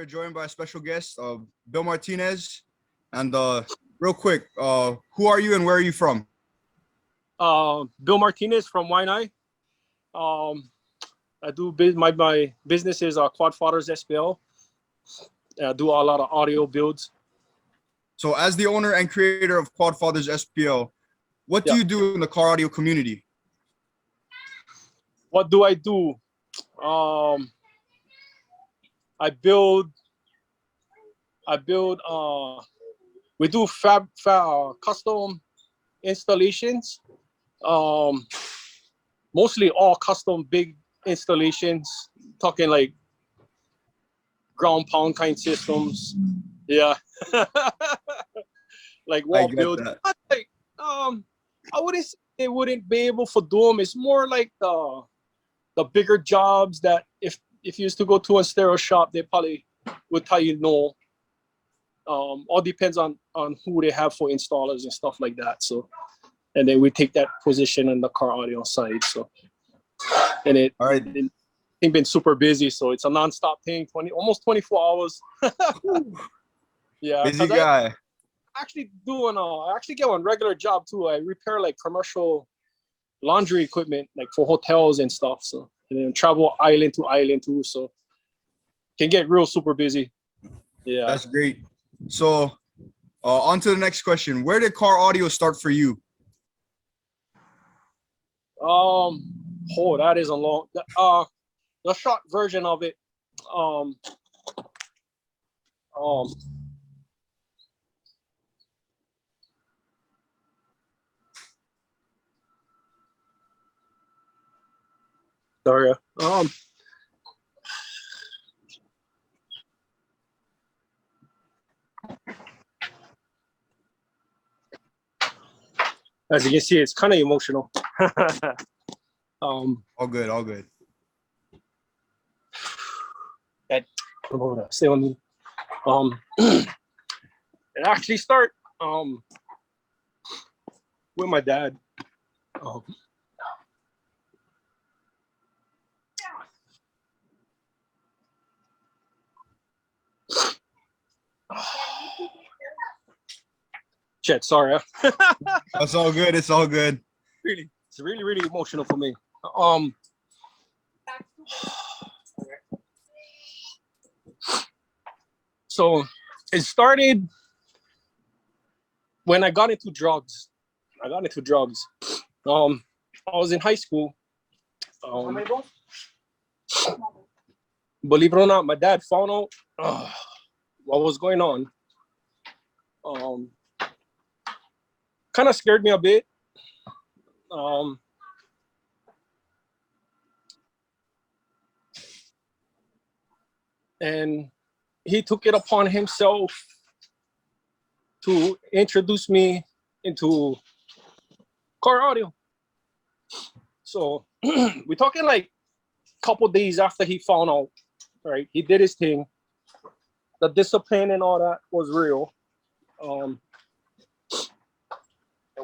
are joined by a special guest, Bill Martinez. And real quick, who are you and where are you from? Bill Martinez from Waianae. I do my business is Quad Fathers SPL. I do a lot of audio builds. So, as the owner and creator of Quad Fathers SPL, what do you do in the car audio community? What do I do? I build. We do custom installations. Mostly all custom big installations. Talking like ground pound kind systems. Yeah. Like wall build. Like I wouldn't say they wouldn't be able to do them. It's more like the bigger jobs that if you used to go to a stereo shop, they probably would tell you no. All depends on who they have for installers and stuff like that. So, and then we take that position on the car audio side. So, and it's been super busy. So it's a nonstop thing, almost 24 hours. Yeah, busy guy. I actually get one regular job too. I repair like commercial laundry equipment, like for hotels and stuff. So, and then travel island to island too. So, can get real super busy. Yeah, that's great. So, on to the next question. Where did car audio start for you? That is a long. The short version of it. Sorry. As you can see, it's kind of emotional. All good. Stay on me. It actually start with my dad. Shit, sorry. It's all good. It's all good. Really, it's really emotional for me. So it started when I got into drugs. I was in high school. Believe it or not, my dad found out what was going on. Kind of scared me a bit. And he took it upon himself to introduce me into car audio. So we're talking like a couple days after he found out, right? He did his thing. The discipline and all that was real. And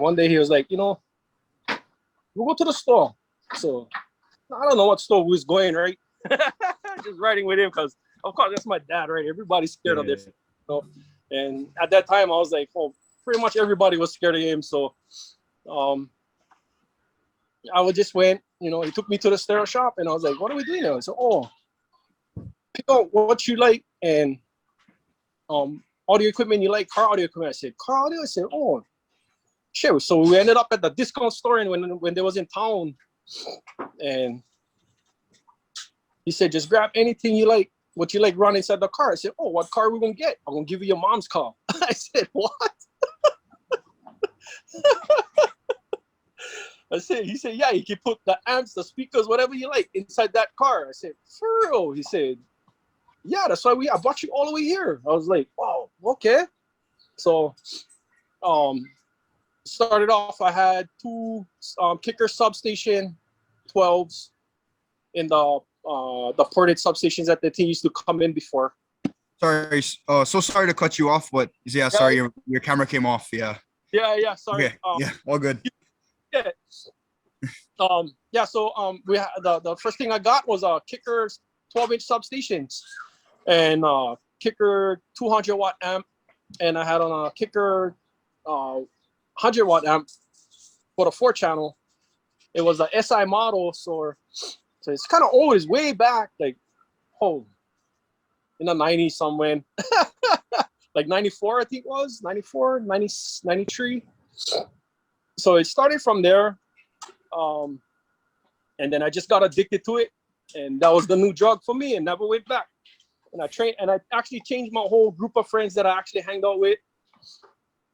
one day he was like, we'll go to the store. So I don't know what store we was going, right? Just riding with him because, of course, that's my dad, right? Everybody's scared of this. And at that time, I was like, pretty much everybody was scared of him. So I would just went, he took me to the stereo shop and I was like, what are we doing now? He said, pick out what you like and audio equipment you like, car audio equipment. I said, car audio? I said, shit. So we ended up at the discount store and when they was in town. And he said, just grab anything you like, what you like run inside the car. I said, what car are we going to get? I'm going to give you your mom's car. I said, what? He said, yeah, you can put the amps, the speakers, whatever you like inside that car. I said, for real? He said, yeah, that's why I brought you all the way here. I was like, wow, okay. So, started off, I had two kicker substation 12s in the ported substations that the thing used to come in before. Sorry, so sorry to cut you off, but yeah, sorry, your camera came off. Yeah, sorry. Okay. All good. So we had the first thing I got was a kicker 12-inch substations, and kicker 200 watt amp, and I had on a kicker 100 watt amp for the 4-channel. It was a SI model, so it's kind of old. It's way back, like in the 90s somewhere. Like 94, I think it was 94, 90, 93. So it started from there. And then I just got addicted to it. And that was the new drug for me and never went back. And I actually changed my whole group of friends that I actually hanged out with,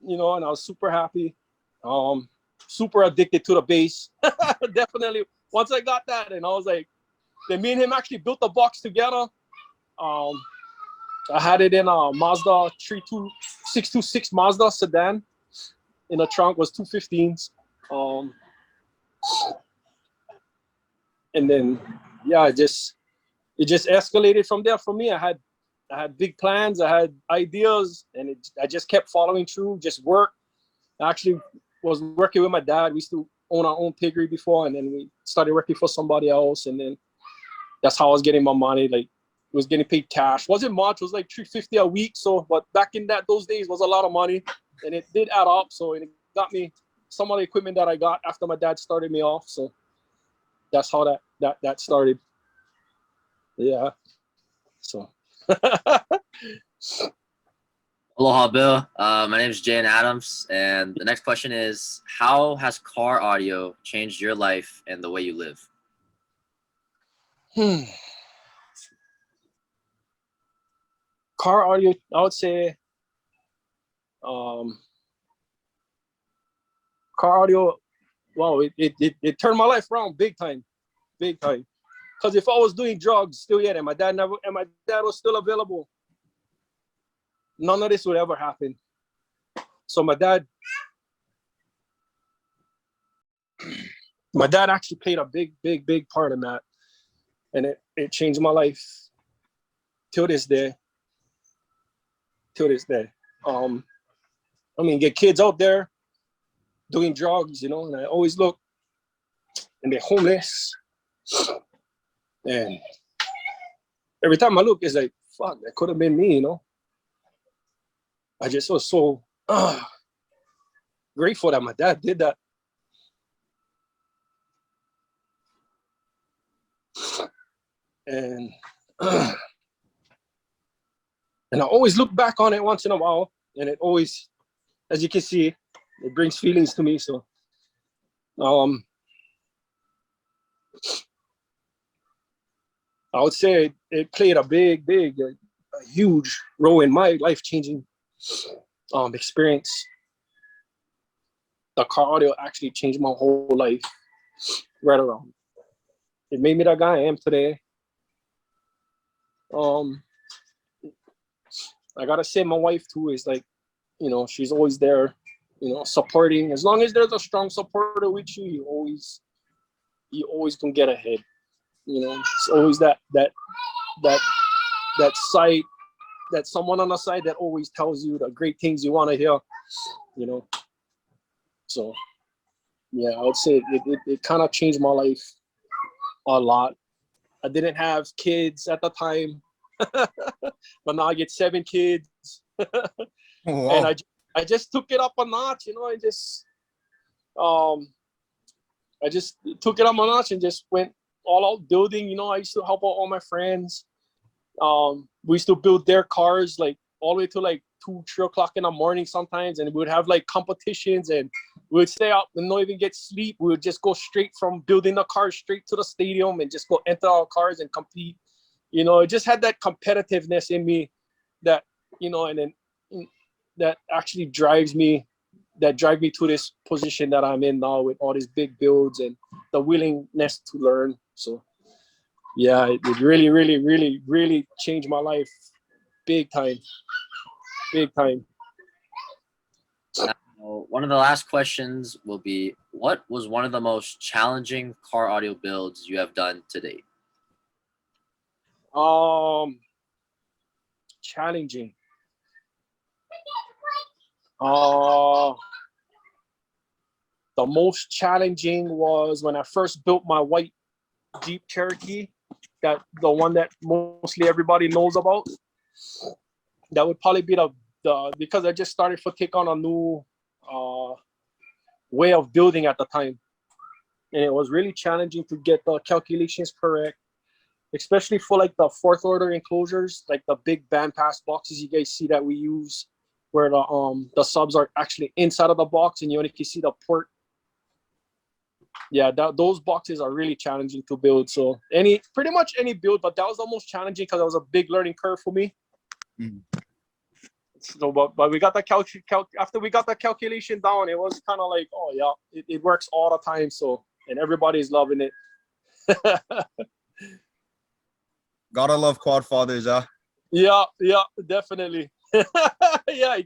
and I was super happy. Super addicted to the bass. Definitely. Once I got that, and I was like, then me and him actually built the box together. I had it in a Mazda 626 Mazda sedan. In the trunk was 215s. And then, it just escalated from there for me. I had big plans. I had ideas, and I just kept following through, just work. I actually was working with my dad. We used to own our own piggery before, and then we started working for somebody else. And then that's how I was getting my money. Like, was getting paid cash. Wasn't much. It was like $350 a week. So, but back in those days was a lot of money, and it did add up. So it got me some of the equipment that I got after my dad started me off. So that's how that started. Yeah. So. Aloha, Bill. My name is Jayden Adams, and the next question is: how has car audio changed your life and the way you live? Car audio, I would say, car audio. Wow, it turned my life around big time. Because if I was doing drugs still yet, and my dad was still available, none of this would ever happen. So my dad actually played a big part in that, and it changed my life till this day. Get kids out there doing drugs, and I always look, and they're homeless, and every time I look, it's like, fuck, that could have been me, I just was so grateful that my dad did that. And I always look back on it once in a while, and it always, as you can see, it brings feelings to me. So, I would say it played a huge role in my life-changing experience. The car audio actually changed my whole life right around. It made me the guy I am today. I gotta say, my wife too is like, she's always there, supporting. As long as there's a strong supporter with you, you always can get ahead. It's always that side, that someone on the side that always tells you the great things you want to hear. So yeah, I would say it kind of changed my life a lot. I didn't have kids at the time. But now I get 7 kids. And I just took it up a notch, I just took it up a notch and just went all out building. I used to help out all my friends. We used to build their cars like all the way to like 2-3 o'clock in the morning sometimes, and we would have like competitions, and we would stay up and not even get sleep. We would just go straight from building the cars straight to the stadium and just go enter our cars and compete. It just had that competitiveness in me that, and then that actually drives me to this position that I'm in now with all these big builds and the willingness to learn. So yeah, it really, really, really, really changed my life big time. One of the last questions will be: what was one of the most challenging car audio builds you have done to date? Challenging. The most challenging was when I first built my white Jeep Cherokee, the one that mostly everybody knows about. that would probably be the because I just started to take on a new way of building at the time, and it was really challenging to get the calculations correct, especially for like the fourth order enclosures, like the big bandpass boxes you guys see that we use, where the subs are actually inside of the box and you only can see the port. Yeah, those boxes are really challenging to build. So pretty much any build, but that was the most challenging because it was a big learning curve for me. Mm. So, but we got the after we got the calculation down, it was kind of like, oh yeah, it works all the time. So, and everybody's loving it. Gotta love quad fathers, huh? Yeah, definitely. Yeah,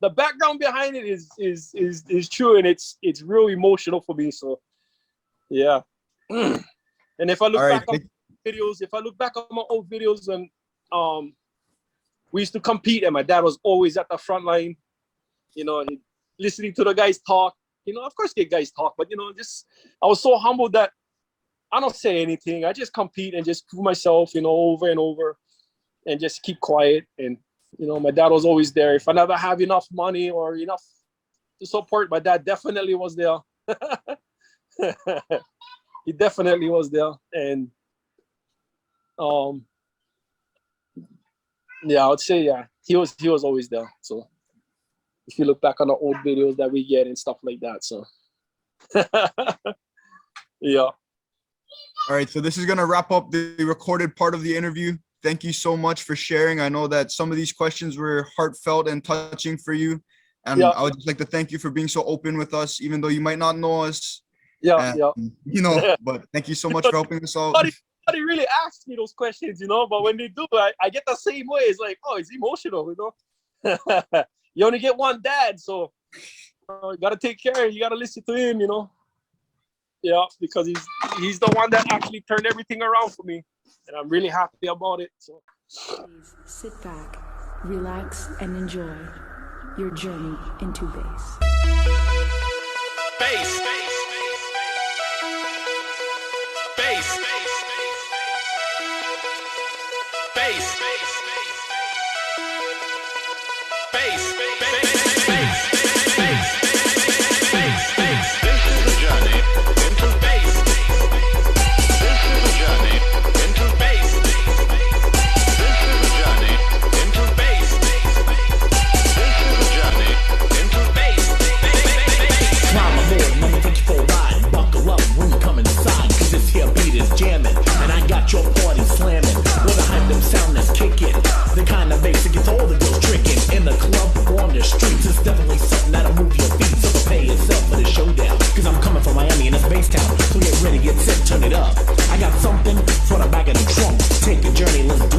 the background behind it is true, and it's real emotional for me. So, yeah. And if I look back on my old videos, and we used to compete, and my dad was always at the front line, you know, listening to the guys talk. You know, of course the guys talk, but you know, I was so humbled that I don't say anything. I just compete and just prove myself, you know, over and over, and just keep quiet. And you know, my dad was always there. If I never have enough money or enough to support, my dad definitely was there. He definitely was there. And yeah, I would say, yeah, he was always there. So if you look back on the old videos that we get and stuff like that, so yeah. All right, so this is gonna wrap up the recorded part of the interview. Thank you so much for sharing. I know that some of these questions were heartfelt and touching for you. And I would just like to thank you for being so open with us, even though you might not know us. Yeah. You know, but thank you so much for helping us out. Nobody really asks me those questions, you know, but when they do, I get the same way. It's like, oh, it's emotional, you know. You only get one dad, so you gotta take care. You gotta listen to him, you know. Yeah, because he's the one that actually turned everything around for me, and I'm really happy about it. So please sit back, relax, and enjoy your journey into bass. Bass. Bass. Bass. Bass. Your party slamming, with a hype them sound that's kicking. The kind of bass that gets all the girls tricking. In the club or on the streets, it's definitely something that'll move your feet. So prepare yourself for the showdown, cause I'm coming from Miami and it's bass town. So get ready, get set, turn it up. I got something for the back of the trunk. Take a journey, let's do